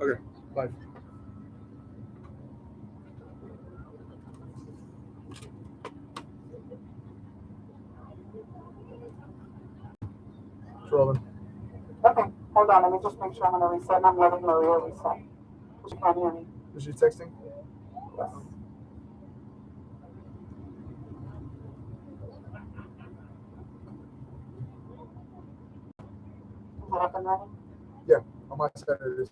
Okay, bye. It's rolling. Okay, hold on. Let me just make sure I'm going to reset. And I'm letting Maria reset. She can't hear me. Is she texting? Yes. Is it up and running? Yeah, on my side it is.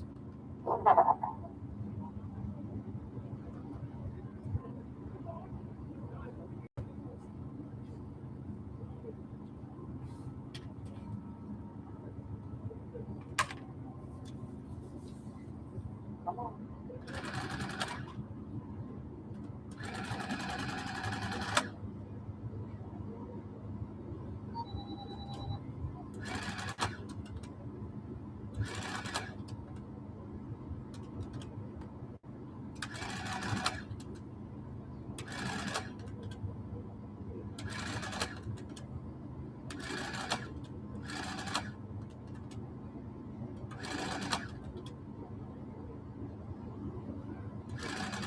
Come on.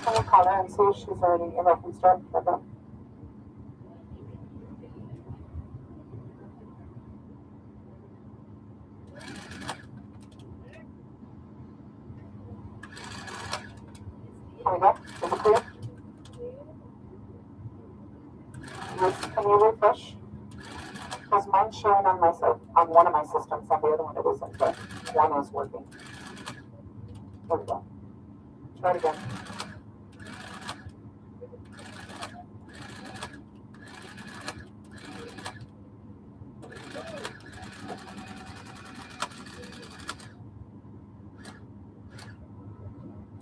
Can we call her and see if she's already, if I can start for them? Here we go. Is it clear? Yes. Can you refresh? Because mine's showing on my on one of my systems, on the other one it isn't, but one is working. There we go. Try it again.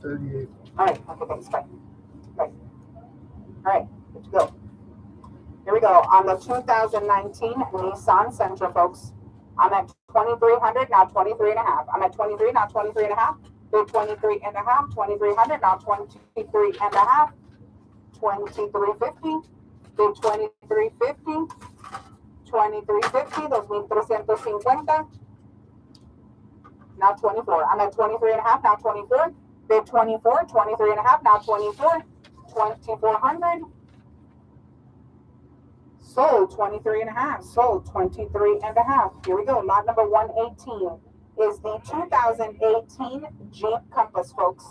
38. All right, okay, that's fine. Okay. All right, good to go. Here we go. On the 2019 Nissan Sentra, folks, I'm at 2,300, now 23 and a half. I'm at 23, now 23 and a half. Bid 23 and a half, 2,300, now 23 and a half. 2350, bid 2350, 2350, those mean 350. Now 24. I'm at 23 and a half, now 24. Bid 24, 23 and a half, now 24. 2,400. Sold 23 and a half, sold 23 and a half. Here we go. Lot number 118 is the 2018 Jeep Compass, folks.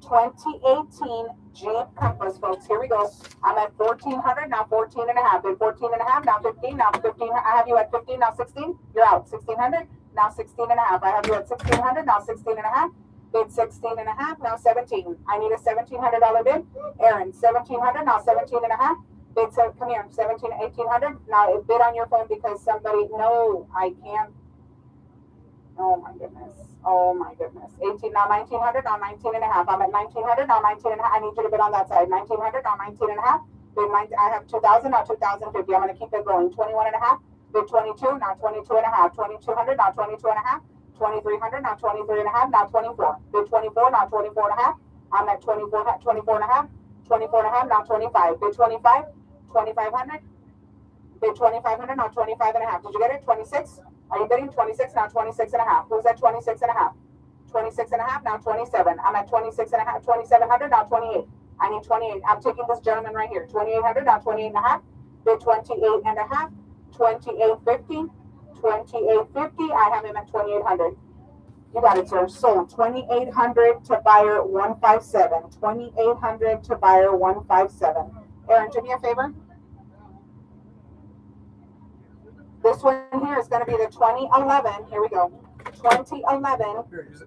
2018 Jeep Compass, folks. Here we go. I'm at 1,400, now 14 and a half. Bid 14 and a half, now 15, now 15. I have you at 15, now 16. You're out. 1,600, now 16 and a half. I have you at 1,600, now 16 and a half. Bid 16 and a half, now 17. I need a $1,700 bid. Aaron, 1,700, now 17 and a half. Bid, come here, 17, 1,800. Now bid on your phone because somebody, no, I can't. Oh my goodness. Oh my goodness. 18, now 1,900, now 19 and a half. I'm at 1,900, now 19 and a half. I need you to bid on that side. 1,900, now 19 and a half. Bid 19, I have 2,000, now 2,050. I'm going to keep it going. 21 and a half. Bid 22, now 22 and a half. 2,200, now 22 and a half. 2,300, now 23 and a half. Now 24. Bid 24, now 24 and a half. I'm at 24, 24 and a half. 24 and a half, now 25. Bid 25. 2,500, bid 2,500, now 25 and a half. Did you get it? 26? Are you bidding 26? Now 26 and a half. Who's at 26 and a half? 26 and a half, now 27. I'm at 26 and a half, 2,700, now 28. I need 28. I'm taking this gentleman right here. 2,800, now 28 and a half. Bid 28 and a half. 2,850. 2,850. I have him at 2,800. You got it, sir. Sold 2,800 to buyer 157. 2,800 to buyer 157. Aaron, do me a favor. This one here is going to be the 2011. Here we go. 2011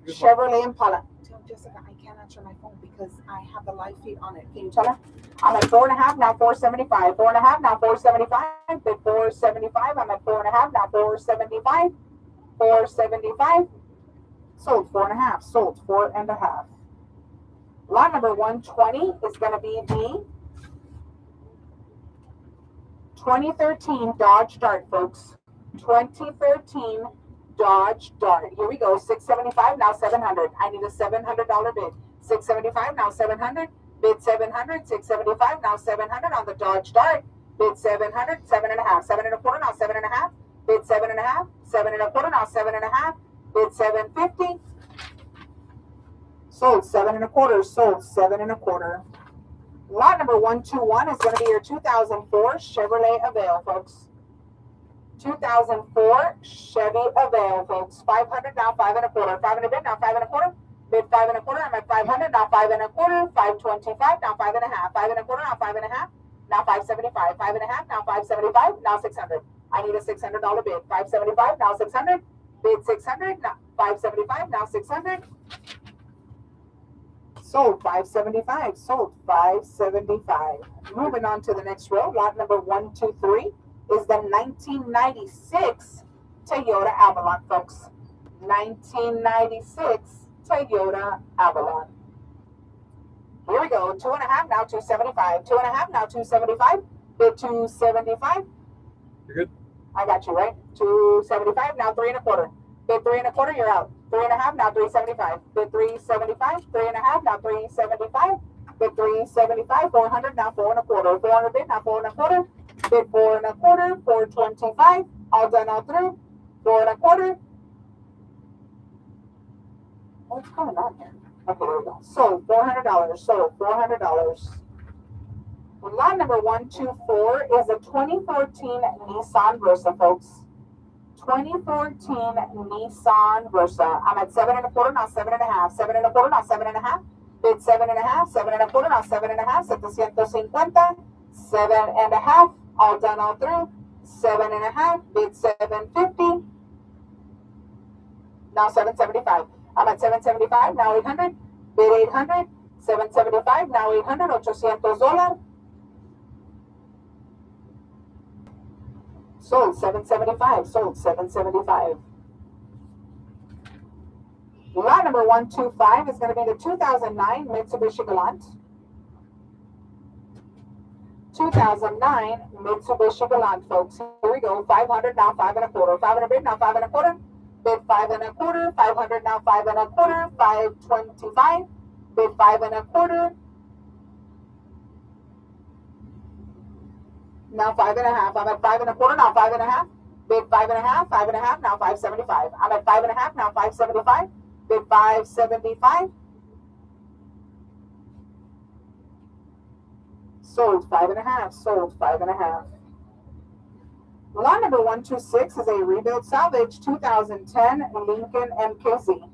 Chevrolet Impala. Tell Jessica I can't answer my phone because I have the live feed on it. Can you tell her? I'm at 4.5, now 475. 4.5, now 475. Bid 475. I'm at 4.5, now 475. 475. Sold 4.5. Sold 4.5. Lot number 120 is going to be the 2013 Dodge Dart, folks. 2013 Dodge Dart. Here we go. 675, now 700. I need a $700 bid. 675, now 700. Bid 700. 675, now 700 on the Dodge Dart. Bid 700. 7.5. 7.25, now 7.5. Bid 7.5. 7.25, now 7.5. Bid 750. Sold 7.25. Sold 7.25. Lot number 121 is going to be your 2004 Chevrolet Aveo, folks. 2004 Chevy Aveo, folks. 500 now, 5.25. 5 bid now, 5.25. Bid 5.25. I'm at 500 now, 5.25. 525 now, 5.5. 5.25 now, 5.5. Now 575. 5.5 now, 575. Now 600. I need a $600 bid. 575 now, 600. Bid 600 now, 575 now, 600. Sold 575. Sold 575. Moving on to the next row. Lot number 123 is the 1996 Toyota Avalon, folks. 1996 Toyota Avalon. Here we go. 2.5 now, 275. 2.5 now, 275. Bid 275. You're good? I got you, right? 275 now, 3.25. Bid 3.25. You're out. 3.5 now, 375. Bid 375. 3.5 now, 375. Bid 375. 400 now, 4.25. 400 bid now, 4.25. Bid 4.25. 425. All done, all through. 4.25. What's going on here? Okay, there we go. Sold $400. Sold $400. Lot number 124 is a 2014 Nissan Versa, folks. 2014 Nissan Versa. I'm at 7.25 now, 7.5. 7.25 now, 7.5. Bid 7.5. 7.25 now, 7.5. 750. 7.5. All done, all through. 7.5. Bid 750. Now 775. I'm at 775 now, 800. Bid 800. 775 now, 800. $800. Sold 775. Sold 775. Lot number 125 is going to be the 2009 Mitsubishi Galant. 2009 Mitsubishi Galant, folks. Here we go. 500 now, 5.25. 500 bid now, 5.25. Bid 5.25. 500 now, 5.25. 525. Bid 5.25. Now 5.5. I'm at 5.25 now, 5.5. Bid 5.5. 5.5 now, 575. I'm at 5.5 now, 575. Bid 575. Sold 5.5. Sold 5.5. Lot number 126 is a rebuild salvage 2010 Lincoln MKZ.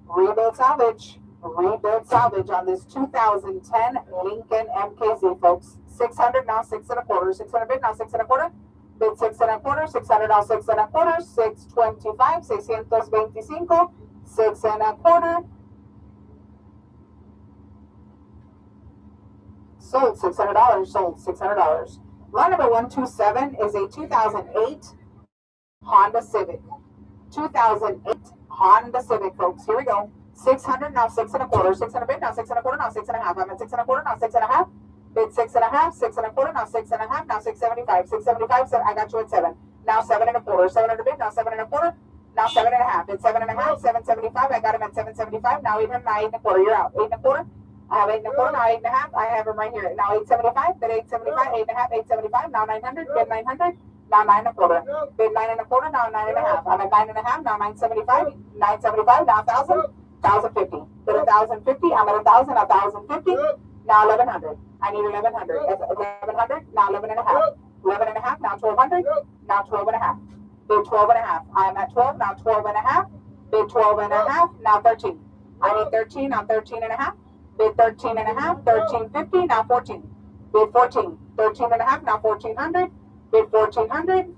Rebuild salvage. Rebuild salvage on this 2010 Lincoln MKZ, folks. 600 now, 6.25. 600 bid now, 6.25. Bid 6.25. 600 now, 6.25. 625. 625. 6.25. Sold $600. Sold $600. Lot number 127 is a 2008 Honda Civic. 2008 Honda Civic, folks. Here we go. 600 now, 6.25. 600 bid now, 6.25. Now 6.5. I'm at 6.25. Now 6.5. Bid 6.5. 6.25. Now 6.5. Now 675. 675. I got you at 7. Now 7.25. 700 bid now, 7.25. Now 7.5. Bid 7.5. 775. I got him at 775. Now 800. Now 8.25. You're out. 8.25. I have 8.25. Now 8.5. I have him right here. Now 875. Bid 875. 8.5. 875. Now 900. Bid 900. Now 9.25. Bid 9.25. Now 9.5. I'm at 9.5. Now 975. 975. Now 1,000. 1,050. Bid 1,050. I'm at 1,000. 1,050. Now 1,100. I need 1,100. 1,100. Now 11.5. 11.5. Now 1,200. Now 12.5. Bid 12.5. I'm at 12. Now 12.5. Bid 12.5. Now 13. I need 13. Now 13.5. Bid 13.5. 13.50. Now 14. Bid 14. 13.5. Now 1,400. Bid 1,400.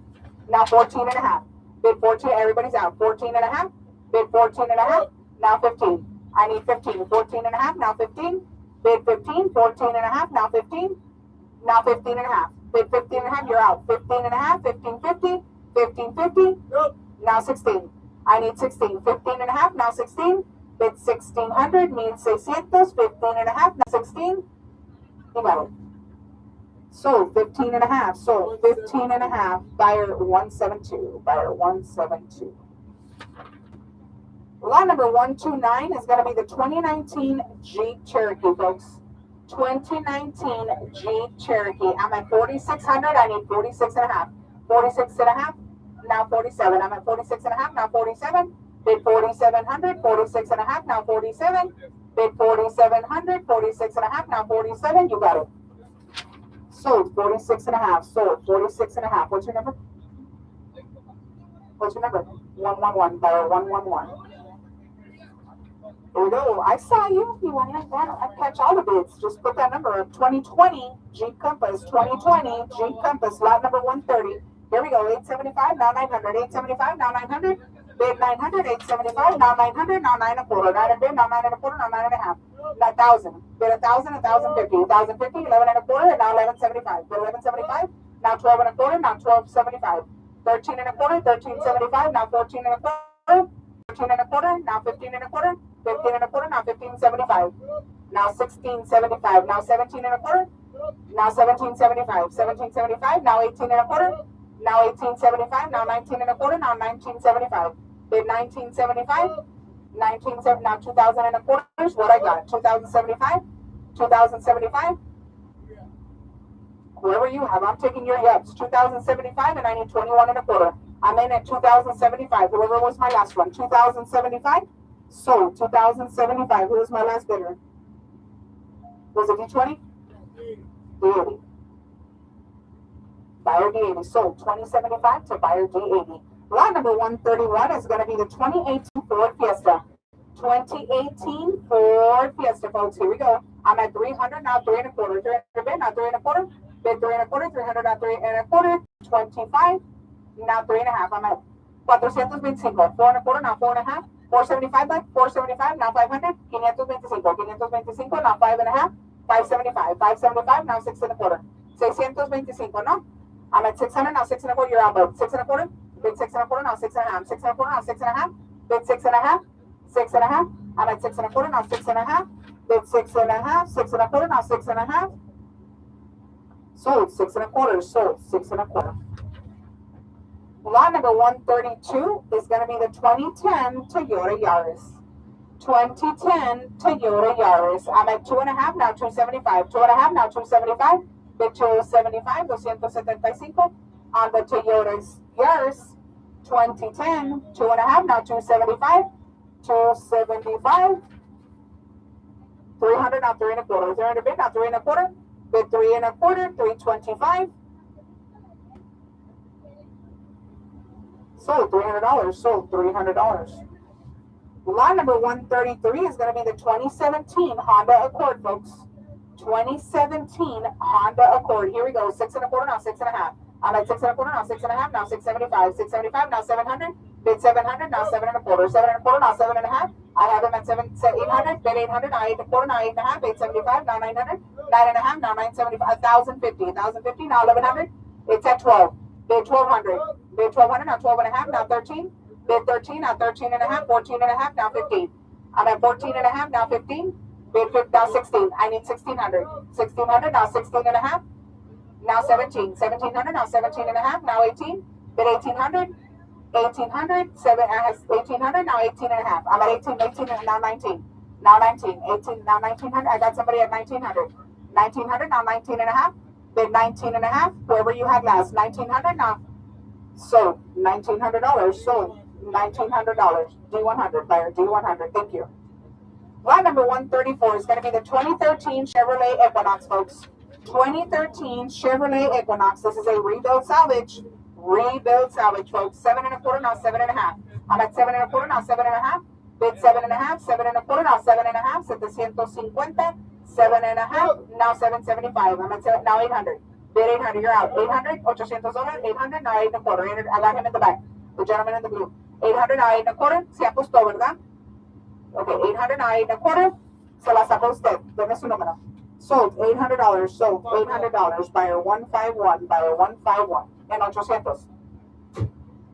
Now 14.5. Bid 14. Everybody's out. 14.5. Bid 14.5. Now 15. I need 15. 14.5. Now 15. Bid 15. 14.5. Now 15. Now 15.5. Bid 15.5. You're out. 15.5. 15.50. 15.50. Now 16. I need 16. 15.5. Now 16. Bid 1,600. Means 600. 15.5. Now 16. You got it. Sold 15.5. Sold 15.5. Buyer 172. Buyer 172. Lot number 129 is going to be the 2019 Jeep Cherokee, folks. 2019 Jeep Cherokee. I'm at 4,600. I need 46.5. 46.5. Now 47. I'm at 46.5. Now 47. Bid 4,700, 46 and a half, now 47. Bid 4,700, 46 and a half, now 47. You got it. Sold 46 and a half, sold 46 and a half. What's your number? What's your number? 111, buyer 111. There we go. I saw you. You went like that. I catch all the bids. Just put that number up. 2020 Jeep Compass. 2020 Jeep Compass. Lot number 130. Here we go. 875. Now 900. 875. Now 900. Bid 900. 875. Now 900. Now 9 and a quarter. 9 and bid. Now 9 and a quarter. Now 9 and a half. Now 1,000. Bid 1,000. 1,050. 1,050. 11 and a quarter. And now 1175. Bid 1175. Now 12 and a quarter. Now 1275. 13 and a quarter. 1375. Now 14 and a quarter. 14 and a quarter. Now 15 and a quarter. 15 and a quarter, now 1575. Now 1675. Now 17 and a quarter. Now 1775. 1775. Now 18 and a quarter. Now 1875. Now 19 and a quarter. Now 1975. Bid 1975. 1975. Now 2000 and a quarter is what I got. 2075. 2075. Whoever you have, I'm taking your yeps. 2075 and I need 21 and a quarter. I'm in at 2075. Whoever was my last one. 2075. Sold 2075. Who was my last bidder? Was it D20? D80. Buyer D80. Sold 2075 to buyer D80. Lot number 131 is going to be the 2018 Ford Fiesta. 2018 Ford Fiesta, folks. Here we go. I'm at 300 now, 3 and a quarter. 300 bid now, 3 and a quarter. Bid 3 and a quarter. 300 now, 3 and a quarter. 25 now, 3 and a half. I'm at 425. 4 and a quarter now, 4 and a half. 475 back, 475, now 500, 525, 525, now 5 and a half, 575, 575, now 6 and a quarter, 625, no? I'm at 600, now 6 and a quarter, you're out, bud. 6 and a quarter, bid 6 and a quarter, now 6 and a half, 6 and a quarter, now 6 and a half, bid 6 and a half, 6 and a half, I'm at 6 and a quarter, now 6 and a half, bid 6 and a half, 6 and a quarter, now 6 and a half, sold 6 and a quarter, sold 6 and a quarter. Lot number 132 is going to be the 2010 Toyota Yaris. 2010 Toyota Yaris. I'm at 2.5 now, 275. 2.5 now, 275. Bid 275, 275 on the Toyota Yaris. 2010, 2.5 now, 275. 275. 300 now, 3 and a quarter. 300 bid now, 3 and a quarter. Bid 3 and a quarter, 325. Sold $300. Sold $300. Lot number 133 is going to be the 2017 Honda Accord, folks. 2017 Honda Accord. Here we go. 6 and a quarter now, 6 and a half. I'm at 6 and a quarter now, 6 and a half. Now 675. 675 now 700. Bid 700 now 7 and a quarter. 7 and a quarter now 7 and a half. I have them at 800. Bid 800 now 8 and a quarter. Now 8 and a half. 875 now 900. 9 and a half now 975. 1,050. 1,050 now 1,100. It's at 12. Bid 1,200. Bid 1,200 now 12 and a half. Now 13. Bid 13 now 13 and a half. 14 and a half now 15. I'm at 14 and a half now 15. Bid 15 now 16. I need 1,600. 1,600 now 16 and a half. Now 17. 1,700 now 17 and a half. Now 18. Bid 1,800. 1,800. 1,800 now 18 and a half. I'm at 18. 18 and now 19. Now 19. 18 now 1,900. I got somebody at 1,900. 1,900 now 19 and a half. Bid 19 and a half. Whoever you had last. 1,900 now. Sold $1,900. Sold $1,900. D100 buyer. D100. Thank you. Lot number 134 is going to be the 2013 Chevrolet Equinox, folks. 2013 Chevrolet Equinox. This is a rebuild salvage. Rebuild salvage, folks. 7 and a quarter now 7 and a half. I'm at 7 and a quarter now 7 and a half. Bid 7 and a half. 7 and a quarter now 7 and a half. 750. 7 and a half. Now 775. I'm at 7, now 800. Bid 800. You're out. 800. $800. 800. Now 8 and a quarter. 800. I got him in the back. The gentleman in the blue. 800 now 8 and a quarter. Se apostó, ¿verdad? Okay, 800 now 8 and a quarter. Se la sacó usted. Deme su número. Sold $800. Sold $800. Buyer 151. Buyer 151. And 800.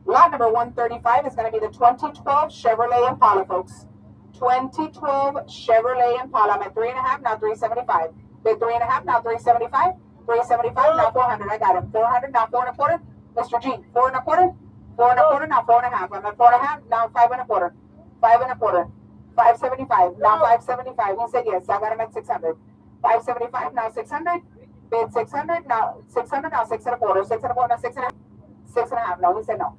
Lot number 135 is going to be the 2012 Chevrolet Impala, folks. 2012 Chevrolet Impala. I'm at 3.5 now 375. Bid 3.5 now 375. 375 now 400. I got him. 400 now 4 and a quarter. Mr. G. 4 and a quarter. 4 and a quarter now 4 and a half. I'm at 4 and a half now 5 and a quarter. 5 and a quarter. 575 now 575. He said yes. I got him at 600. 575 now 600. Bid 600 now 600 now 6 and a quarter. 6 and a quarter now 6 and a half. 6 and a half. No, he said no.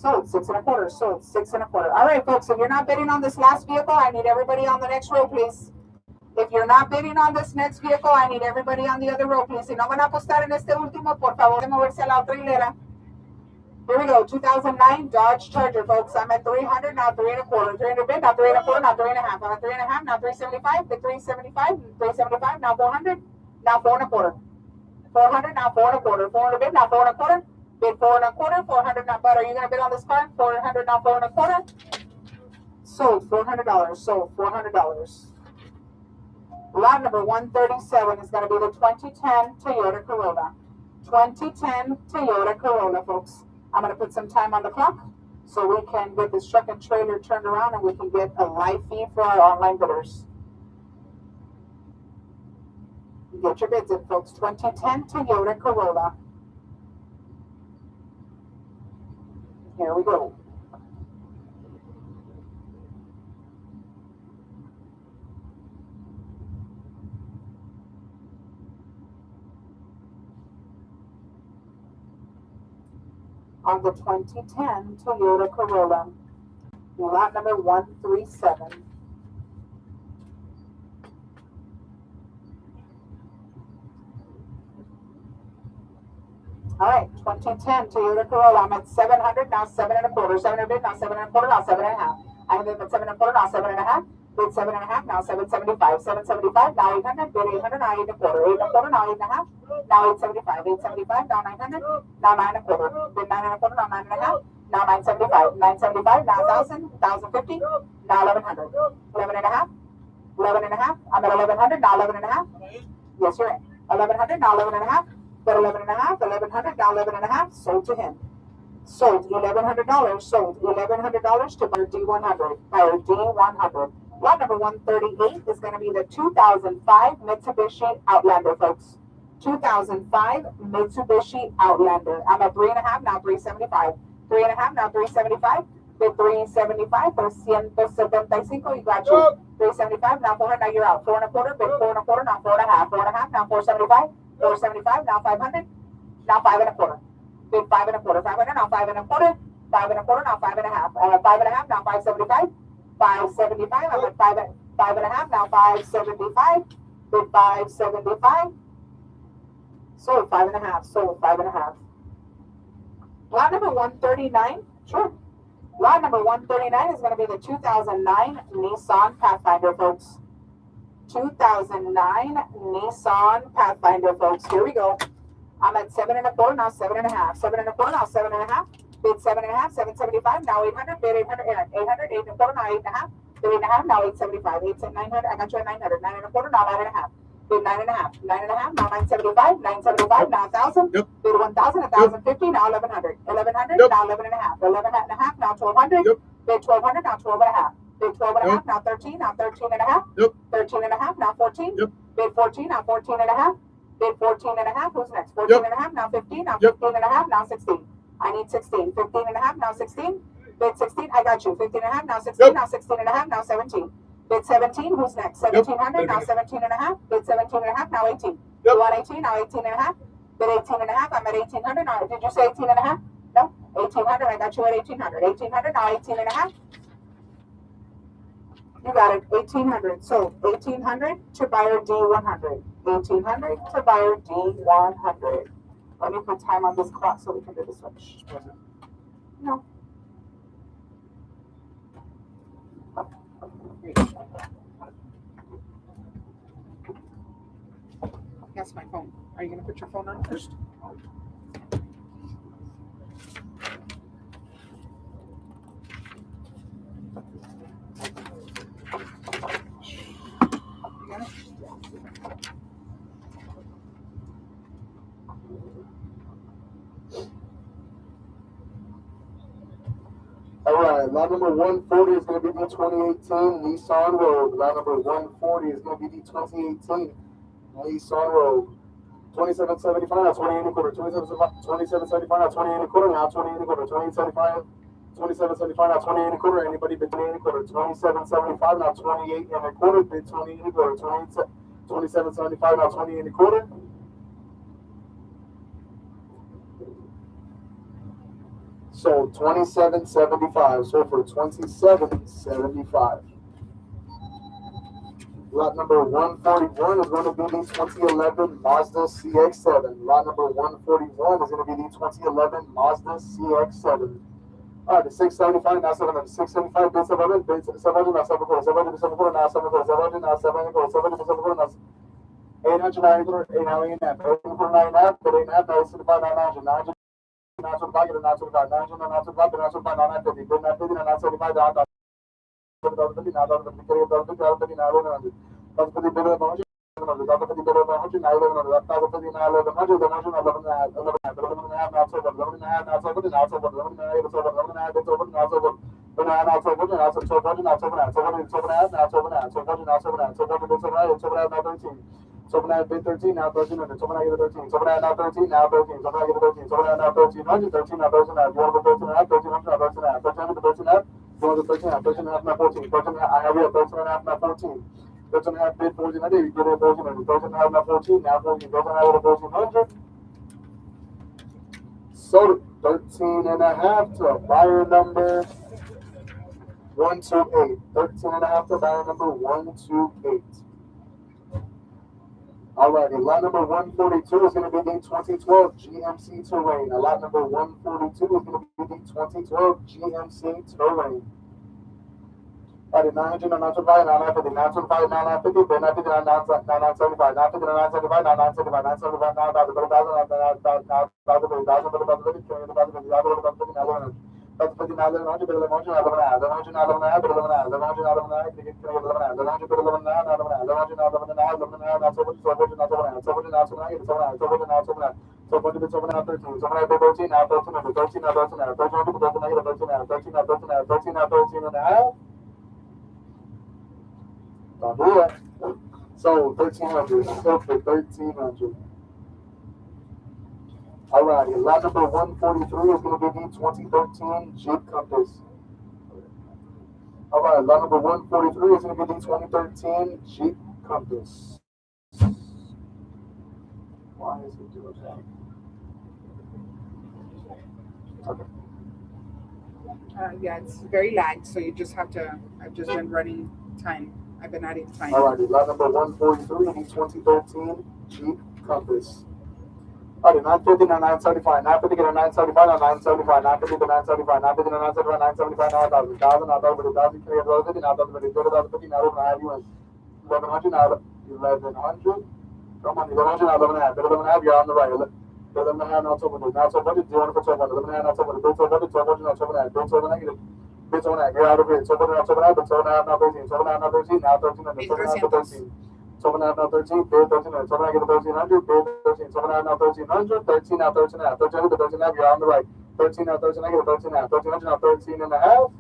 Sold 6 1/4. Sold 6 1/4. All right, folks. If you're not bidding on this last vehicle, I need everybody on the next row, please. If you're not bidding on this next vehicle, I need everybody on the other row, please. Si no van a apostar en este último, por favor, de moverse a la otra hilera. Here we go. 2009 Dodge Charger, folks. I'm at 300 now, 3 1/4. 300 bid now, 3 1/4 now, 3 1/2. I'm at 3 1/2 now, 375. Bid 375, 375 now, 400 now, 4 1/4. 400 now, 4 1/4. 400 bid now, 4 1/4. Bid 4 1/4. 400 now, but are you gonna bid on this car? 400 now, 4 1/4. Sold $400. Sold $400. Lot number 137 is going to be the 2010 Toyota Corolla. 2010 Toyota Corolla, folks. I'm going to put some time on the clock so we can get this truck and trailer turned around and we can get a live feed for our online bidders. Get your bids in, folks. 2010 Toyota Corolla. Here we go. On the 2010 Toyota Corolla, lot number 137. All right, 2010 Toyota Corolla. I'm at 700 now, 7 1/4. 700 bid now, 7 1/4 now, 7 1/2. I have been at 7 1/4 now, 7 1/2. Bid 7 1/2 now, 775. 775 now, 800. Bid 800 now, 8 1/4. 8 1/4 now, 8 1/2. Now 875. 875 now, 900. Now 9 1/4. Bid 9 1/4 now, 9 1/2. Now 975. 975 now, 1,000. 1,050. Now 1100. 11 1/2. 11 1/2. I'm at 1100 now, 11 1/2. Yes, you're in. 1100 now, 11 1/2. But 11 1/2, 1100, now 11 1/2, sold to him. Sold $1,100, sold $1,100 to buyer D100, buyer D100. Lot number 138 is going to be the 2005 Mitsubishi Outlander, folks. 2005 Mitsubishi Outlander. I'm at 3 1/2, now 375. 3 1/2, now 375. Bid 375 for 175, you got you. 375, now 400, now you're out. 4 1/4, bid 4 1/4, now 4 1/2. 4 1/2, now 475. 475, now 500, now 5 1/4. Bid 5 1/4. 500, now 5 1/4. 5 1/4, now 5 1/2. 5 1/2, now 575. 575, I'm at 5 1/2, now 575. Bid 575. Sold 5 1/2. Sold 5 1/2. Lot number 139. Sure. Lot number 139 is going to be the 2009 Nissan Pathfinder, folks. 2009 Nissan Pathfinder, folks. Here we go. I'm at 7 1/4 now, 7 1/2. 7 1/4 now, 7 1/2. Bid 7 1/2. 775 now, 800. Bid 800. 800. 8 1/4 now, 8 1/2. Bid 8 1/2 now, 875. 900. I got you at 900. 9 1/4 now, 9 1/2. Bid 9 1/2. 9 1/2 now, 975. 975 now, 1,000. Yep. Bid 1,000. 1,050 now, 1,100. 1,100 Yep. now, 11 1/2. 11 1/2 now, 1,200. Yep. Bid 1,200 now, 12 1/2. Bid 12 1/2 now, 13. Now 13 1/2. Yep. 13 1/2 now, 14. Yep. Bid 14 now, 14 1/2. Bid 14 1/2. Who's next? 14 1/2 now, 15. Now Yep. 15 1/2 now, 16. I need 16. 15 1/2 now, 16. Bid 16. I got you. 15 1/2 now, 16. Yep. Now 16 1/2 now, 17. Bid 17. Who's next? 1700 now, 17 1/2. Bid 17 1/2 now, 18. Yep. You want 18 now, 18 1/2. Bid 18 1/2. I'm at 1800 now. Did you say 18 1/2? No. 1800. I got you at 1800. 1800 now, 18 1/2. You got it, 1800. So 1800 to buyer D100. 1800 to buyer D100. Let me put time on this clock so we can do the switch. No. That's my phone. Are you going to put your phone on first? All right, lot number 140 is going to be the 2018 Nissan Rogue. Lot number 140 is going to be the 2018 Nissan Rogue. 2775 now, 28 1/4. 2775 now, 28 1/4. Now 28 1/4. 2875. 2775 now, 28 1/4. Anybody bid 28 1/4. 2775 now, 28 1/4. Bid 28 1/4. 2775 now, 28 1/4. Sold 27.75. Sold for 27.75. Lot number 141 is going to be the 2011 Mazda CX-7. Lot number 141 is going to be the 2011 Mazda CX-7. All right, the 675 now 700. 675 bid 700. Bid 700 now 7 quarter. 700 7 quarter now 7 quarter. 700 now 7 quarter. 700 7 quarter now 800 9 quarter. 8 now 8 and a half. 8 quarter 9 and a half. 8 and a half. 975 900. 900 925. Get a 925. 900 925. 925 950. Bid 950 975 down. 1050 now 1050. Carry 1050 1050 now 1100. 1050 bid 1100. 1050 bid 1100 now 1100. 1050 now 1100. 1100 now 11 and a half. 11 and a half. 11 and a half now 12. 11 and a half now 12. Now 12. 11 and a half. 11 and a half. 12 now 12. 11 and a half now 12. Now 12. 12 now 12 and a half. 12 and a half now 12 and a half. 12 and a half. 12 and a half. 12 and a half. 12 and a half. 12 and a half now 13. 12 and a half bid 13 now 1300. 12 and a half get 13. 12 and a half now 13 now 13. 12 and a half get 13. 12 and a half now 1300. 13 now 13 now. You want to go 13 and a half? 1300 now 13 and a half. 1300 to 13 and a half. You want to go 13 and a half? 13 and a half now 14. 14 and a half. I have it. 13 and a half now 14. 13 and a half bid 1400. You get it 1400. 13 and a half now 14. Now 14. 13 and a half to 1400. Sold 13 and a half to buyer number 128. 13 and a half to buyer number 128. Alrighty, lot number 142 is going to be the 2012 GMC Terrain. Lot number 142 is going to be the 2012 GMC Terrain. Alright, 900, 925, 950, 925, 950, 950, 975, 950, 975, 975, 975, 9,000, 1050, 1100, 1100, 1100, 13 So 1300. So for 1300. Alrighty, lot number 143 is going to be the 2013 Jeep Compass. Alright, lot number 143 is going to be the 2013 Jeep Compass. Why is it doing that? Okay. Yeah, it's very lagged, so you just have to. I've just been running time. I've been adding time. Alrighty, lot number 143, the 2013 Jeep Compass. Alright, 950 to 975, 950 to 975, 975, 950 to 975, 950 to 975, 975, 9,000, 1,000, 1,000, 1,000, 1,050, 1,050, now 11 you in. 1,100, now 1,100. Come on, 1,100, now 11 and a half. 11 and a half, you're on the right. 11 and a half, now 1200. Now 1200, 0 for 1200. 11 and a half, now 1200. 1200, 1200, now 12 and a half. 12 negative. Bid 12 and a half, you're out of here. 12 and a half, 12 and a half, 12 and a half, now 13. 12 and a half, now 13, now 1300. 12 and a half, now 13. 12 and a half, now 13. Bid 1300. 12 and a half, get 1300. Bid 13. 12 and a half, now 1300. 13 now 13 and a half. 1300 to 13 and a half, you're on the right. 13 now 13, I get 13 and a half. 1300 now 13 and a half.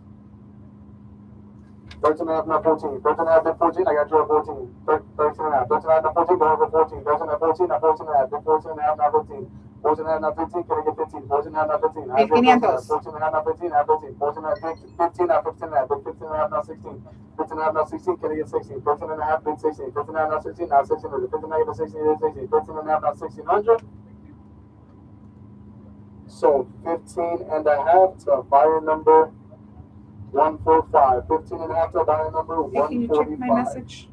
13 and a half, now 14. 13 and a half, bid 14, I got you at 14. 13 and a half. 13 and a half, now 14, going for 14. 13 and a half, 14, now 14 and a half. Bid 14 and a half, now 15. 14 and a half, now 15, can I get 15? 14 and a half, now 15. I have 1500. 14 and a half, now 15, I have 15. 14 and a half, 15, now 15 and a half. Bid 15 and a half, now 16. 15 and a half, now 16, can I get 16? 15 and a half, bid 16. 15 and a half, now 16, now 1600. 15 and a half, now 16, 16. 15 and a half, now 1600. So 15 and a half to buyer number 145. 15 and a half to buyer number 145. Hey, can you check my message?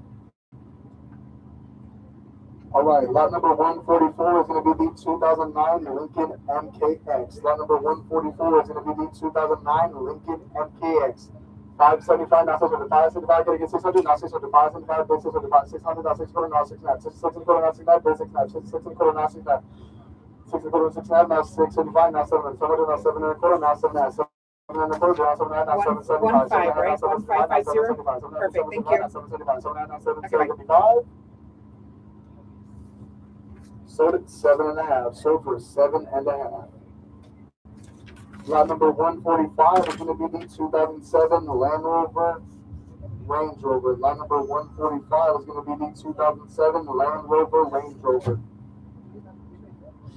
Alright, lot number 144 is going to be the 2009 Lincoln MKX. Lot number 144 is going to be the 2009 Lincoln MKX. 575, now 600. 575, going to get 600, now 600. 575, bid 600. 600, now 600, now 600. 600, now 600, bid 600. 600, now 600. 600, 600, now 675, now 700. 700, now 700, now 700. 700, now 700, now 775. 15, right? 1550. Perfect, thank you. 775, 700, now 775. Sold at 7.5. Sold for 7.5. Lot number 145 is going to be the 2007 Land Rover Range Rover. Lot number 145 is going to be the 2007 Land Rover Range Rover.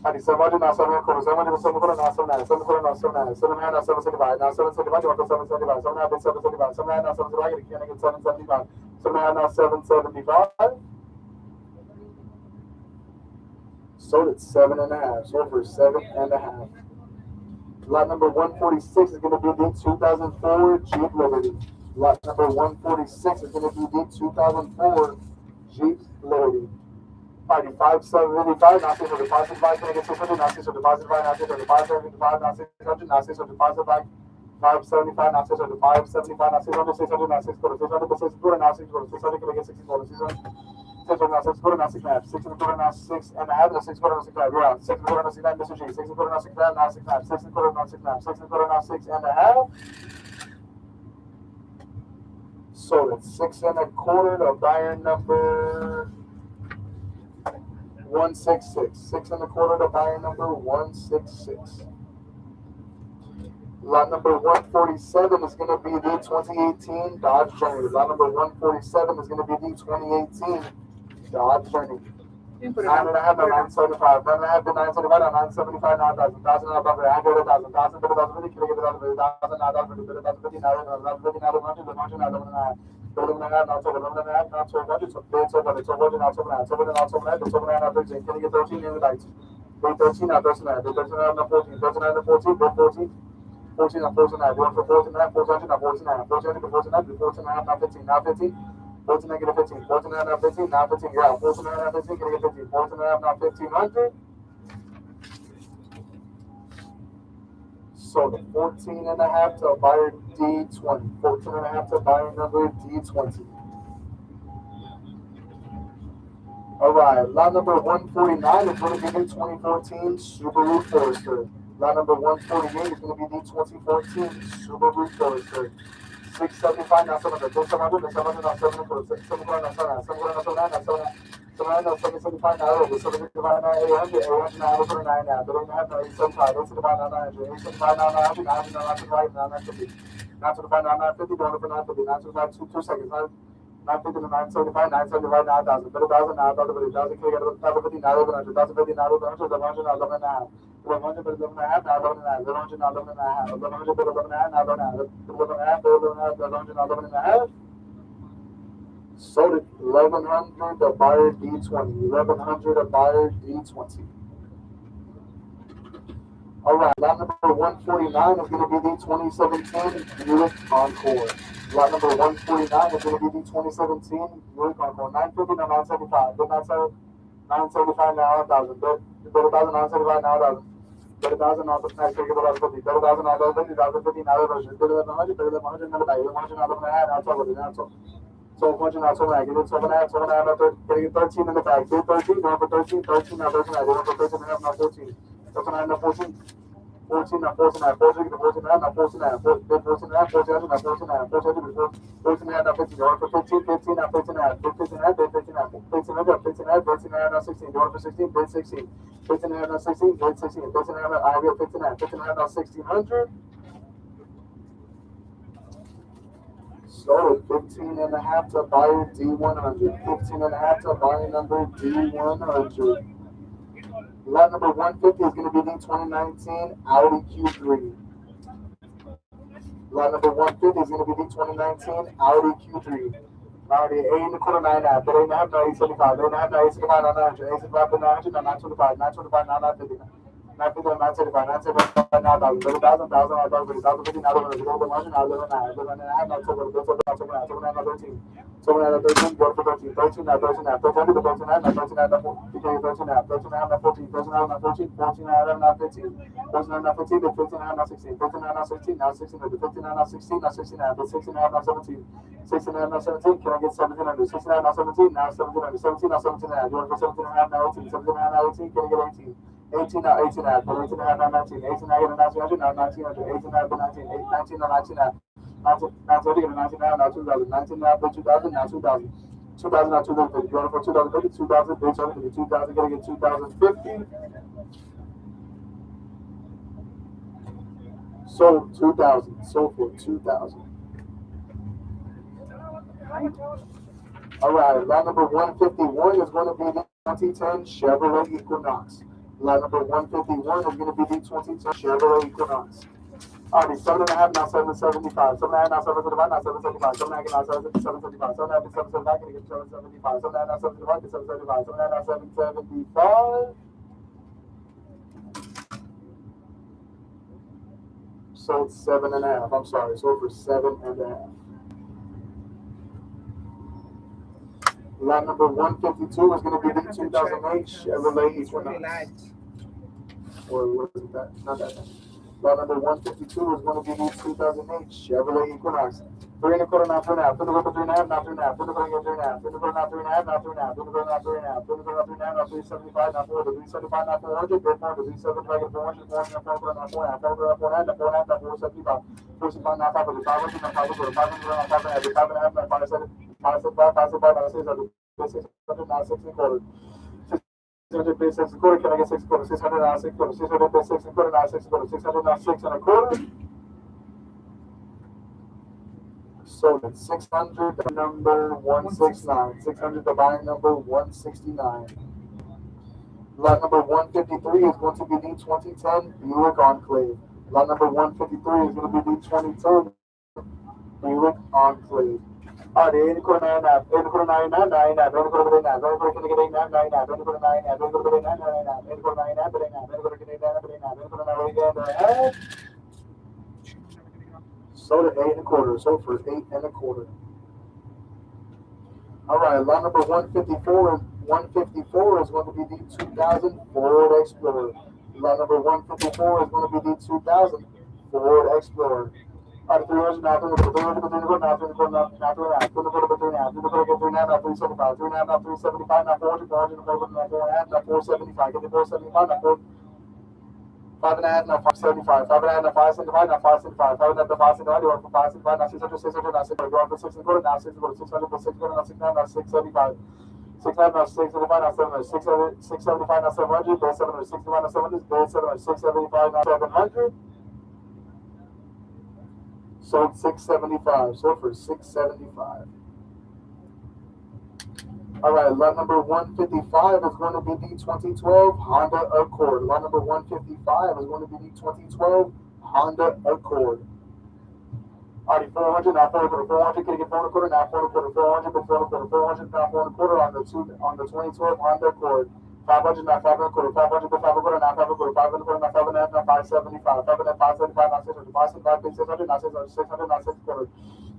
700 now 7 quarter, 700 7 quarter now 7 7 quarter now 7 7 now 775 now 775 you want to 775 7 now 775 7 now 775 can I get 775 7 now 775. Sold at 7.5. Sold for 7.5. Lot number 146 is going to be the 2004 Jeep Liberty. Lot number 146 is going to be the 2004 Jeep Liberty. Alrighty, 575, now 600, deposit by, can I get 600, now 600, deposit by, now 600, 575, now 600, now 600, deposit by, 575, now 600, 575, now 600, 600, now 600, 600, 600, now 600, 600, can I get 600, 600, 600, now 600, now 6 and a half, 600, now 6 and a half, now 600, now 6 and a half, yeah, 600, now 6 and a half, Mr. G, 600, now 6 and a half, now 6 and a half, 600, now 6 and a half, 600, now 6 and a half. So it's 6 and a quarter to buyer number 166. 6 and a quarter to buyer number 166. Lot number 147 is going to be the 2018 Dodge Journey. Lot number 147 is going to be the 2018 Dodge Journey. 9 and a half to 975. 9 and a half to 975 to 975. 9,000. 1,000 and above. 100,000. 1,000 to 1,050. Can I get 1,000? 1,000 now. 1,050. 1,050 now. 1,050 now. 1,000 now. 11 and a half. 11 and a half now. 11 and a half now. 1,200. 1,200 now. 1,200 now. 1,200 now. 1,200 now. 13. Can I get 13 in the lights? 13 now. 13 now. 13 now. 14. 13 now. 14. 14. 14 now. 14 now. 1 for 14 now. 400 now. 14 now. 400 to 14 now. 14 now. Now 15. Now 15. 14 and get a 15. 14 and a half, 15. Now 15. Yeah. 14 and a half, 15. Can I get 15? 14 and a half, now 1,500. So the 14 and a half to buyer D20. 14 and a half to buyer number D20. All right. Lot number 149 is going to be the 2014 Subaru Forester. Lot number 148 is going to be the 2014 Subaru Forester. 675 now 700, 700, 700 now 700, 700 now 700, 700 now 700, 700 now 775 now 800, 775 now 800, 800 now 809 now, 809 now 875, 875 now 900, 875 now 900, 900 now 925 now 950, 925 now 950, going for 950, 925 2 seconds, 950 to 975, 975 now 1,000, 1,000 now 1,000, can you get 1,050 now 1,100, 1,050 now 1,100, 1,100 now 11 now. 1,100 to 11 and a half, now 11 and a half, 1,100 now 11 and a half, 1,100 to 11 and a half, now 11 and a half, 11 and a half, 1,100 now 11 and a half. So did 1,100 to buyer D20, 1,100 to buyer D20. All right, lot number 149 is going to be the 2017 Buick Encore. Lot number 149 is going to be the 2017 Buick Encore. 950 to 975, 975 now 1,000, 1,000 now 75 now 1,000. 1,000 now, next take about 50. 1,000 now, 50, 1,050 now, 1,100, 1,100, 1,100 now, 1,100 now, 11 and a half, now 12, now 12. 1,200 now, 12 and a half, give it 12 and a half, 12 and a half, now 13 in the bag, give 13, going for 13, 13 now, 13 now, going for 13 and a half, now 14. 13 now, 14. 14 now, 14 now, 14 to 14 now, now 14 now, 14 now, 14 now, 14 now, 14 now, 14 now, now 15, going for 15, 15 now, 15 now, 15 now, 15 now, 15 now, 15 now, 15 now, now 16, going for 16, bid 16, 15 now, now 16, bid 16, 15 now, I will 15 now, 15 now, now 1,600. So 15 and a half to buyer D100, 15 and a half to buyer number D100. Lot number 150 is going to be the 2019 Audi Q3. Lot number 150 is going to be the 2019 Audi Q3. Audi 8 and a quarter, 9 and a half, 8 and a half, 875, 8 and a half, 875, 900, 875 to 900, 925, 925, 950, 950, 975, 975, now 1,000, 1,000, 1,000, 1,050, now 1,100, 1,100, now 11, 11 and a half, now 12, 12, 12, 13. So now 13, go for 13, 13 now, 13 now, 13 to 13 now, 13 now, 13 now, 13 now, 14, 13 now, 14, 14 now, now 15, 14 now, 15, 15 now, 16, 15 now, 16, now 16, 15 now, 16, now 16 now, 16 now, 17, 16 now, 17, can I get 1,700, 16 now, 17, now 1,700, 17 now, 17 now, going for 17 and a half, now 18, 17 now, 18, can I get 18? 18 now, 18 now, 18 now, now 19, 18 now, get a 1900, now 1900, 18 now, 19, 19 now, 19 now. 19, 19 now, 2,000, 19 now, 2,000, now 2,000, 2,000 now, 2,050, going for 2,050, 2,000, 2,000, gonna get 2,050. So 2,000, so for 2,000. All right, lot number 151 is going to be the 2010 Chevrolet Equinox. Lot number 151 is going to be the 2010 Chevrolet Equinox. Alright, 7 and a half now, 775. 7 and a half now, 775, now 775. 7 and a half now, 775. 7 and a half, 775, can you get 775? 7 and a half now, 775, get 775. 7 and a half now, 775. Sold 7.5. I'm sorry, sold for 7.5. Lot number 152 is going to be the 2008 Chevrolet Equinox. Or was it that? Not that. Lot number 152 is going to be the 2008 Chevrolet Equinox. 3.25, not 3.5. Put the whip at 3.5, not 3.5. Put the whip at 3.5. Put the whip at 3.5, not 3.5. Put the whip at 3.5. Put the whip at 3.5, not 375, not 400. 375, not 400. Bid 400. 375, get 400. 400, not 400, not 400. 400, not 400, not 400, not 475. 475, not 500. 500, not 500. 500, not 500. 5.5, not 575. 575, not 600. 600, not 6 and quarter. 600 bid 6 and quarter. Can I get 6 and quarter? 600, not 6 and quarter. 600 bid 6 and quarter, not 6 and quarter. 600, not 6 and a quarter. Sold at 600, number 169. 600, the buying number 169. Lot number 153 is going to be the 2010 Buick Enclave. Lot number 153 is going to be the 2010 Buick Enclave. Alright, 80 quarter 9.5, 80 quarter 9.5, 9.5, 80 quarter 8.5, 80 quarter can get 8.5, 9.5, 80 quarter 9.5, 80 quarter 8.5, 9.5, 80 quarter 9.5, 8.5, 80 quarter can 8.5, 8.5, 80 quarter 9.5, 8.5. Sold at 8.25, sold for 8.25. All right, lot number 154 is going to be the 2000 Ford Explorer. Lot number 154 is going to be the 2000 Ford Explorer. All right, 300, now 300, 300, 300, now 300, now 300, 300, 300, 375, 300, now 375, now 400, 400, now 400, now 475, get the 475, now 4. 5.5, now 575, 5.5, now 575, now 575, 5.5, now 575, you're for 575, now 600, 600, now 600, you're for 6 and quarter, now 6 and quarter, 600, now 6 quarter, now 6 now 675, 6 now 675, now 700, 600, 675, now 700, bid 700, 65 now 700, bid 700, 675, now 700. Sold 675, sold for 675. All right, lot number 155 is going to be the 2012 Honda Accord. Lot number 155 is going to be the 2012 Honda Accord. All right, 400, now 400, 400, can you get 400, now 400, 400, but 400, 400, now 400 on the 2012 Honda Accord. 500, now 500, 500, but 500, now 500, 500, now 500, now 575, 500, 575, now 600, 575, 600, now 600, 600, now 600.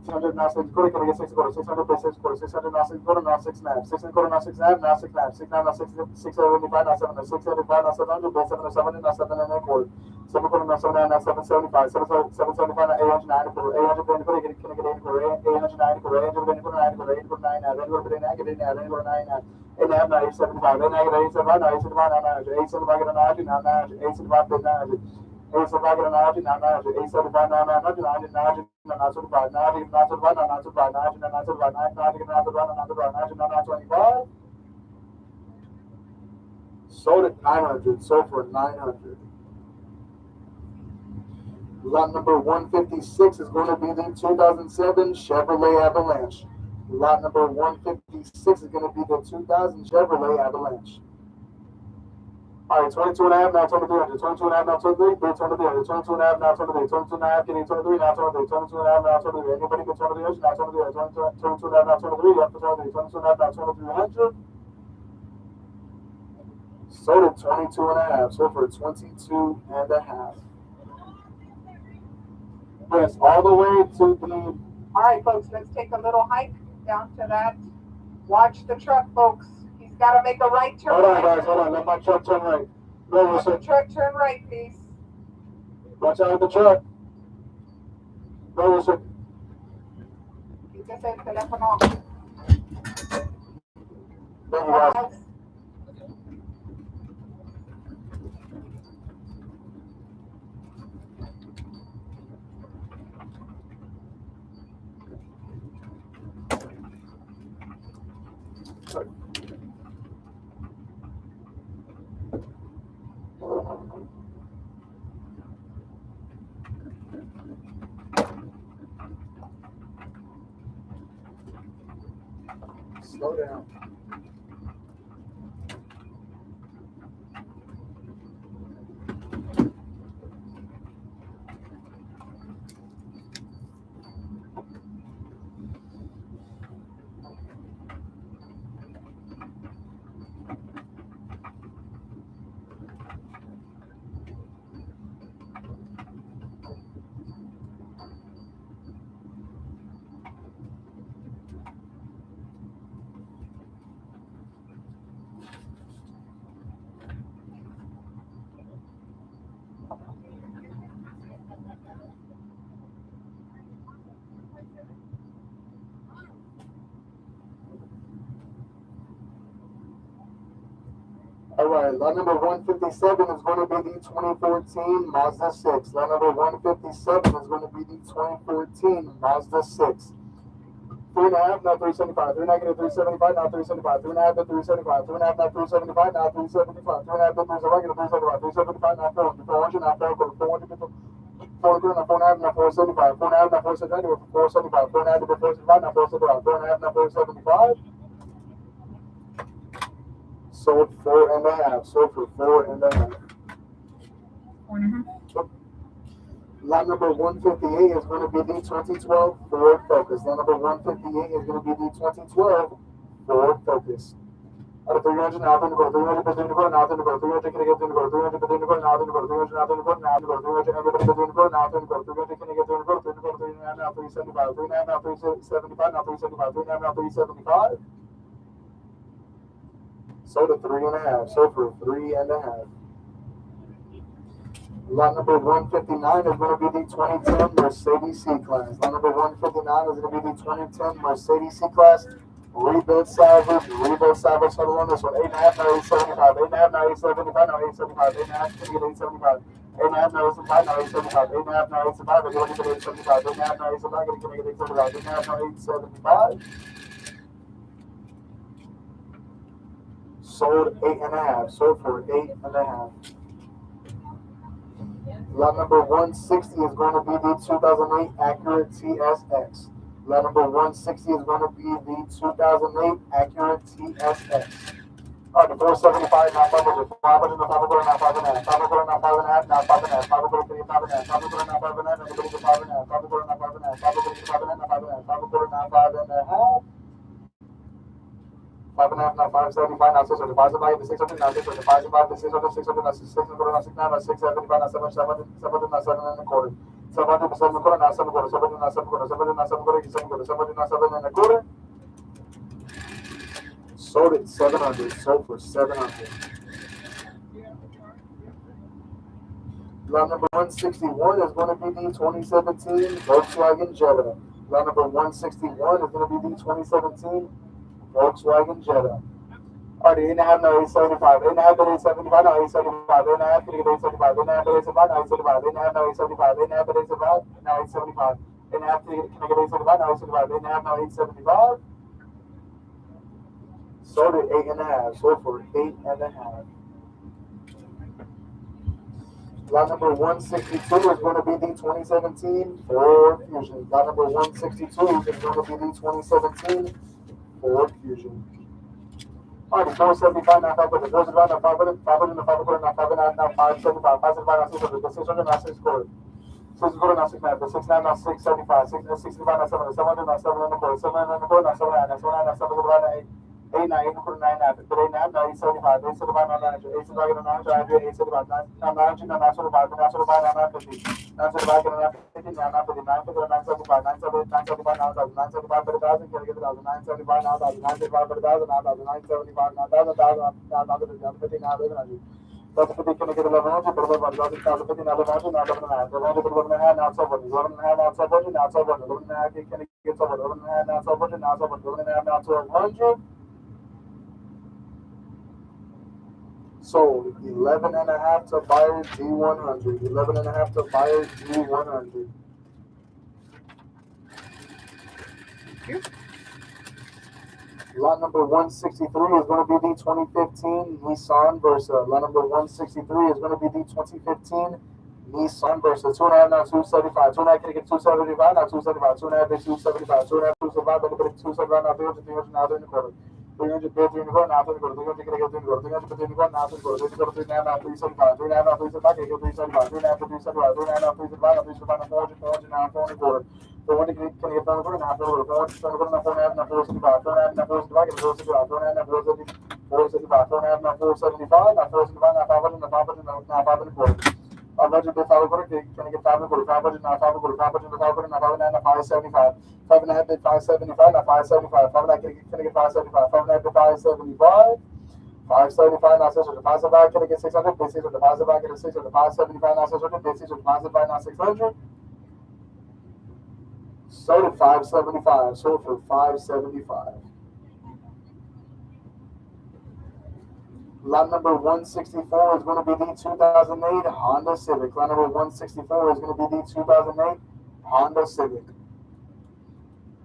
600 now 6 quarter, can I get 6 quarter? 600 plus 6 quarter, 600 now 6 quarter, now 6 and a half, 6 and quarter, now 6 and a half, now 6 and a half, 6 now 675, now 700, 675, now 700, plus 770, now 7 and a quarter, 7 quarter, now 7 and now 775, 775, now 890 quarter, 800 can I get 8 quarter, 890 quarter, 800 quarter, 90 quarter, 8 quarter, 9 half, 8 quarter, 9 half, 8 half, 8 quarter, 9 half, 8 half, now 875, 8 negative 875, now 875, now 900, 875, get a 90, now 900, 875, plus 900. 875, get a 90, now 900, 875, now 900, 900, 900, now 925, 900, 925, now 925, 900, now 925, 900, 925, now 925, 900, now 925. Sold at 900, sold for 900. Lot number 156 is going to be the 2007 Chevrolet Avalanche. Lot number 156 is going to be the 2000 Chevrolet Avalanche. All right, 22 and a half, now 2300, 22 and a half, now 23, bid 2300, 22 and a half, now 23, 22 and a half, getting 23, now 23, 22 and a half, now 23, anybody get 2300, now 23, 22 and a half, now 23, up to 23, 22 and a half, now 2300. Sold at 22 and a half, sold for 22 and a half. Yes, all the way to the. All right, folks, let's take a little hike down to that. Watch the truck, folks. He's got to make a right turn. Hold on, guys, hold on. Let my truck turn right. No, Let the truck turn right, please. Watch out with the truck. No, sir. Quítese el teléfono. Thank you, guys. Slow down. All right, lot number 157 is going to be the 2014 Mazda 6. Lot number 157 is going to be the 2014 Mazda 6. 3.5, now 375. 3 negative 375, now 375. 3.5 to 375. 3.5, now 375, now 375. 3.5 to 375, 375. 375, now 400. 400, now 400. 400 to 400, now 4.5, now 475. 4.5, now 475, 475. 4.5 to 475, now 475. 4.5, now 475. Sold 4.5. Sold for 4.5. 4.5. Lot number 158 is going to be the 2012 Ford Focus. Lot number 158 is going to be the 2012 Ford Focus. Out of 300, now 300, 300, 300, now 300, 300, can I get 300, 300, 300, now 300, 300, now 300, now 300, 300, 300, now 300, 300, can I get 300, 300, 300, now 375, 3.5, now 375, now 375, 3.5, now 375. Sold at 3.5. Sold for 3.5. Lot number 159 is going to be the 2010 Mercedes C-Class. Lot number 159 is going to be the 2010 Mercedes C-Class. Rebuild salvage, total on this one. 8.5, now 875. 8.5, now 875, now 875. 8.5, can you get 875? 8.5, now 875, now 875. 8.5, now 875, I'm going to get 875. 8.5, now 875, can you get 875? 8.5, now 875. Sold 8.5. Sold for 8.5. Lot number 160 is going to be the 2008 Acura TSX. Lot number 160 is going to be the 2008 Acura TSX. All right, the 475, now 500. 500, now 500, now 5.5. 500, now 5.5, now 5.5. 500, can you 5.5? 500, now 5.5, now 5.5. 500, now 5.5. 500, can you 5.5, now 5.5. 500, now 5.5. 5.5, now 575, now 600. 575 to 600, now 600. 575 to 600, 600, now 600, now 600, now 675, now 700, 700, now 7.25. 700 to 7.25, now 7.25. 700, now 7.25. 700, now 7.25, 700, now 7.25. Sold at 700. Sold for 700. Lot number 161 is going to be the 2017 Volkswagen Jetta. Lot number 161 is going to be the 2017 Volkswagen Jetta. All right, 8.5, now 875. 8.5 to 875, now 875. 8.5, can you get 875? 8.5 to 875, now 875. 8.5, now 875. 8.5 to 875, now 875. 8.5, can I get 875? Now 875. 8.5, now 875. Sold at 8.5. Sold for 8.5. Lot number 162 is going to be the 2017 Ford Fusion. Lot number 162 is going to be the 2017 Ford Fusion. All right, 475, now 500. 475, now 500. 500, now 500, now 500, now 575. 575, now 600. 600, now 600. 600, now 600. 600, now 675. 665, now 700. 700, now 700. 700, now 700. 700, now 700. 8. 8, 9, 8, 9, 9. 8, 9, now 875. 875, now 900. 875, now 900. 875, now 900. Now 975, now 975, now 950. 975, now 950. Now 950, 950, now 975. 975, now 1,000. 975 for the 1,000. Can I get 1,000? 975, now 1,000. 975 for the 1,000. Now 1,000. 975, now 1,000. 1,000, now 1,050. Now 1,100. 1,050, can I get 1,100? 1,100. 1,050, now 1,100. Now 1,100. 1,100, 1,100, now 1,200. 1,100, now 1,200. Now 1,200. 1,100, can I get 1,200? 1,100, now 1,200. Now 1,200. 1,100, now 1,200. Sold 11.5 to buyer G100. 11.5 to buyer G100. Lot number 163 is going to be the 2015 Nissan Versa. Lot number 163 is going to be the 2015 Nissan Versa. 2.5, now 275. 2.5, can I get 275? Now 275. 2.5 is 275. 2.5, 275. Then you put 275. Now 300, 300, now 300. 300, 300, now 300. 300, can I get 300? 300, 300, now 300. 300, 300, now 375. 3.5, now 375. Can I get 375? 3.5 to 375. 3.5, now 375. Now 375, now 400. 400, now 400. 400, can I get 400? Now 400. 400, 400, now 4.5, now 475. 4.5, now 475. Can I get 475? 4.5, now 475. 4.5, now 475. Now 475, now 500. Now 500, now 500. 500 to 500, can I get 500? 500, now 500. 500 to 500, now 500, now 575. 5.5 to 575, now 575. 5.5, can I get 575? 5.5 to 575. 575, now 600. 575, can I get 600? 600. 575, get 600. 575, now 600. 600. 575, now 600. Sold at 575. Sold for 575. Lot number 164 is going to be the 2008 Honda Civic. Lot number 164 is going to be the 2008 Honda Civic.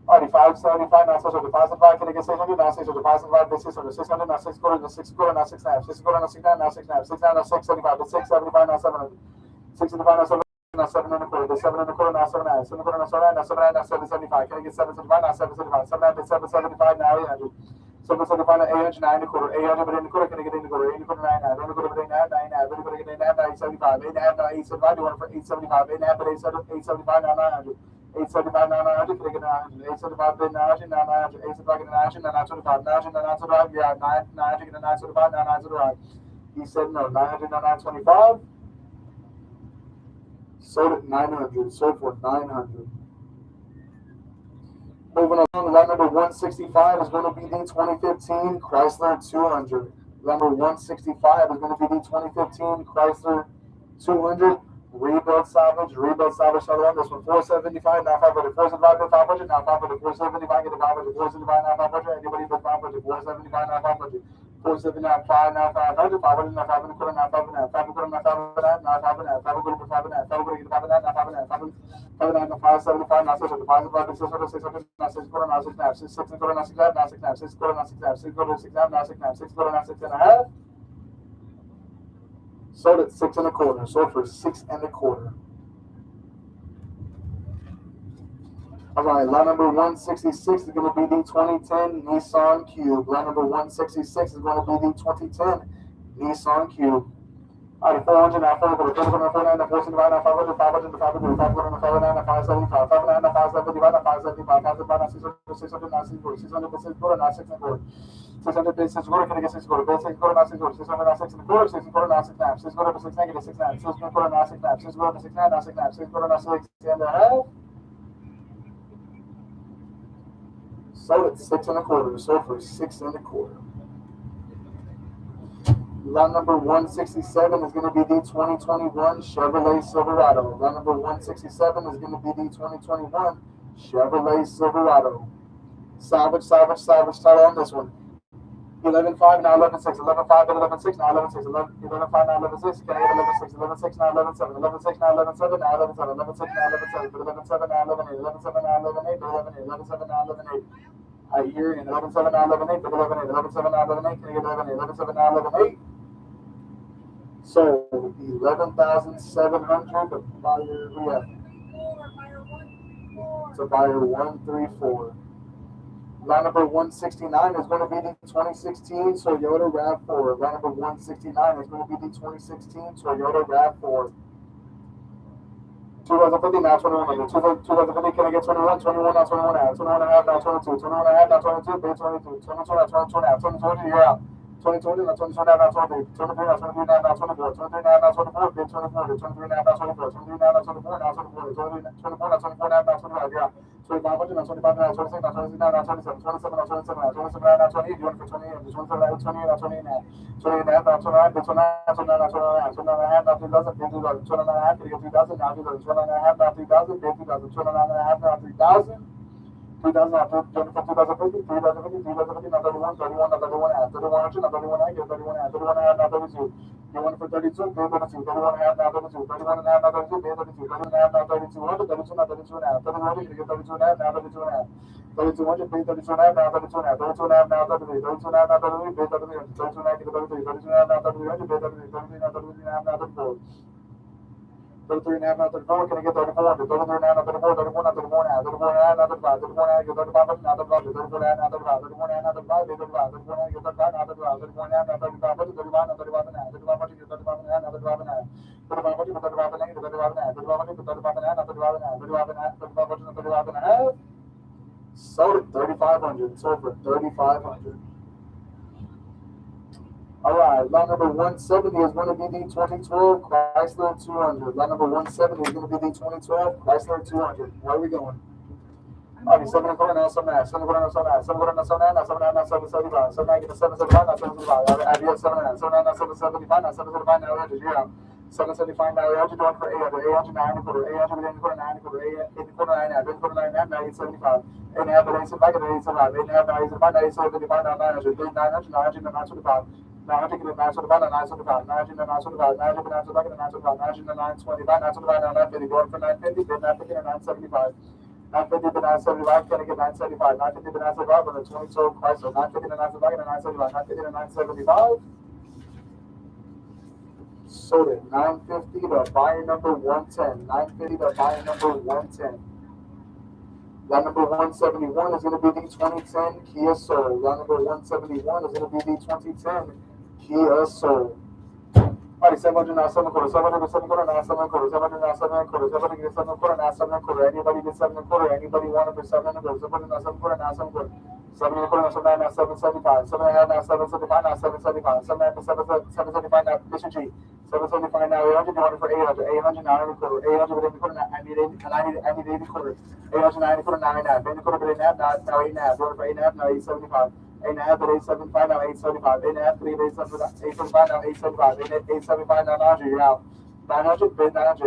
Alrighty, 575, now 600, 575, can I get 600, now 600, 575, then 600, 600, now 6 quarter, now 6 quarter, now 6 and a half, 6 quarter, now 6 and a half, now 6 and a half, 6 and a half, now 675, then 675, now 700, 675, now 700, now 7 and a quarter, then 7 and a quarter, now 7 and a half, 7 and a quarter, now 7 and a half, now 7 and a half, now 775, can I get 775, now 775, 7 and a half, then 775, now 800. 775, now 800, 9 and a quarter, 800, but in the quarter, can I get in the quarter, 8 and a quarter, 9 and a half, 8 and a quarter, but 8 and a half, 9 and a half, 8 and a quarter, get 8 and a half, now 875, 8 and a half, now 875, do one for 875, 8 and a half, but 875, now 900. 875, now 900, can I get 900, 875, then 900, now 900, 875, get 900, now 925, 900, now 925, yeah, 900, get 925, now 925. He said no, 900, now 925. Sold at 900, sold for 900. Moving on, lot number 165 is going to be the 2015 Chrysler 200. Lot number 165 is going to be the 2015 Chrysler 200. Rebuild salvage, sell on this one. 475, now 500, 475, then 500, now 500, 475, get the 500, 475, now 500, anybody but 500, 475, now 500, 479, 5, now 500, 500, now 500, quarter, now 500, 500, quarter, now 500, now 500, 500, quarter, 500, 500, get 500, now 500, 500, 500, now 575, now 600, 575, 600, 600, now 6 quarter, now 6 and a half, 6, 6 and quarter, now 6 and a half, now 6 and a half, 6 quarter, now 6 and a half, 6 quarter, 6 and a half, now 6 and a half, 6 quarter, now 6 and a half. Sold at 6 and a quarter. Sold for 6 and a quarter. All right, lot number 166 is going to be the 2010 Nissan Cube. Lot number 166 is going to be the 2010 Nissan Cube. All right, 400 now, 400, 400, 400, 475, now 500, 500, 500, 500, 500, 575, 500, 575, 575, 575, 600, 600, 600, 600, 600, now 6 and a quarter. 600 base, 6 quarter, can I get 6 quarter? Base 6 quarter, now 6 quarter, 600, now 6 and a quarter, 6 quarter, now 6 and a half, 6 quarter, 6 negative, 6 and a half, 6 quarter, now 6 and a half, 6 quarter, 6 and a half, now 6 and a half, 6 quarter, now 6 and a half. Sold at 6 and a quarter, sold for 6 and a quarter. Lot number 167 is going to be the 2021 Chevrolet Silverado. Lot number 167 is going to be the 2021 Chevrolet Silverado. Salvage, title on this one. 11.5, now 11.6, 11.5, then 11.6, now 11.6, 11.5, now 11.6, can I get 11.6, 11.6, now 11.7, 11.6, now 11.7, now 11.7, 11.6, now 11.7, 11.7, now 11.8, 11.7, now 11.8, 11.8, 11.7, now 11.8. I hear in 11.7, now 11.8, 11.8, 11.7, now 11.8, can I get 11.8, 11.7, now 11.8. So 11,700. The buyer, we have. So buyer 134. Lot number 169 is going to be the 2016 Toyota RAV4. Lot number 169 is going to be the 2016 Toyota RAV4. 2050 now 2100. 2050, can I get 21? 21 now 21 and a half. 21 and a half now 22. 21 and a half now 22. Bid 22. 22 now 22 and a half. 22, you're out. 2020 now 22 and a half now 23. 23 now 23 and a half now 24. 23 and a half now 24. Bid 24. 23 and a half now 24. 23 and a half now 24. Now 24. 24 now 24 and a half now 25. You're out. 2500 now 25 now 26 now 26 now 27. 27 now 27 now 27 now 28. You want for 28. 27 now 28 now 28 now 28 and a half now 29. Bid 29 now 29 now 29 29 and a half now 3000. Bid 3000. 29 and a half. Can you get 3000 now 3000. 29 and a half now 3000. Bid 3000. 29 and a half now 3000. 2000 now 2050, 3050, 3050, now 31, 31, now 31 and a half, 3100, now 31 and a half, 31 and a half, 31 and a half, now 32. You want it for 32, pay 32, 31 and a half, now 32, 31 and a half, now 32, pay 32, 31 and a half, now 3200, 32, now 32 and a half, 3200, you get 32 and a half, now 32 and a half. 3200, pay 32 and a half, now 32 and a half, 32 and a half, now 33, 32 and a half, now 33, pay 3300, 32 and a half, get 33, 32 and a half, now 3300, pay 33, 33 now 33 and a half, now 34. 33 and a half, now 34, can I get 3400? 33 and a half, now 34, 34 now 34 and a half, 34 and a half, now 35, 34 and a half, get 3500, now 35, 34 and a half, now 35, 34 and a half, now 35, get 35, 34 and a half, get 35, now 35, 34 and a half, now 35, 35, now 35 and a half, 35, get 35 and a half, now 35 and a half, 35, get 35 and a half, 35 and a half, 35, get 35 and a half, now 35 and a half, 35 and a half, 35, now 35 and a half. Sold at 3,500, sold for 3,500. All right, lot number 170 is going to be the 2012 Chrysler 200. Lot number 170 is going to be the 2012 Chrysler 200. Where are we going? All right, 7 and 4 now, 7 and a half, 7 and 4 now, 7 and a half, 7 and 4 now, 7 and a half, 7 and a half, now 775, 7 and a half, get to 775, now 775. I do have 7 and a half, 7 and a half, now 775, now 775, now 800, you're out. 775, now 800, going for 800, 800, 9 and a quarter, 800, 8 and a quarter, 9 and a quarter, 8 and a quarter, 9 and a half, 8 and a quarter, 9 and a half, now 875. 8 and a half, 875, 875, 8 and a half, now 875, now 875, now 900, 900, now 900, now 925. 900, get it 925, 975, 900, 925, 900, 925, 900, 925, 925, 950, going for 950, bid 950 to 975. 950 to 975, can I get 975? 950 to 975 on the 22 Chrysler. 950 to 975 and 975. 950 to 975. Sold it. 950 to buyer number 110. 950 to buyer number 110. Lot number 171 is going to be the 2010 Kia Soul. Lot number 171 is going to be the 2010 Kia Soul. Alright, 700 now, 7 quarter, 700 to 7 quarter, now 7 quarter, 700 now, 7 quarter, 700 get 7 quarter, now 7 quarter. Anybody get 7 quarter? Anybody want it for 7 quarter? 700 now, 7 quarter, now 7 quarter. 7 quarter, now 7 now, 775. 7 and a half now, 775, now 775. 7 and a half to 775 now, Mr. G. 775 now, 800, you want it for 800. 800 now, 80 quarter. 800 with 80 quarter, now I need 80, I need 80 quarter. 800 now, 80 quarter, now 8 and a half. 80 quarter, but 8 and a half, now 8 and a half. You want it for 8 and a half, now 875. 8 and a half, but 875 now, 875. 8 and a half, 875 now, 875 now, 875 now, 900, you're out. 900, bid 900.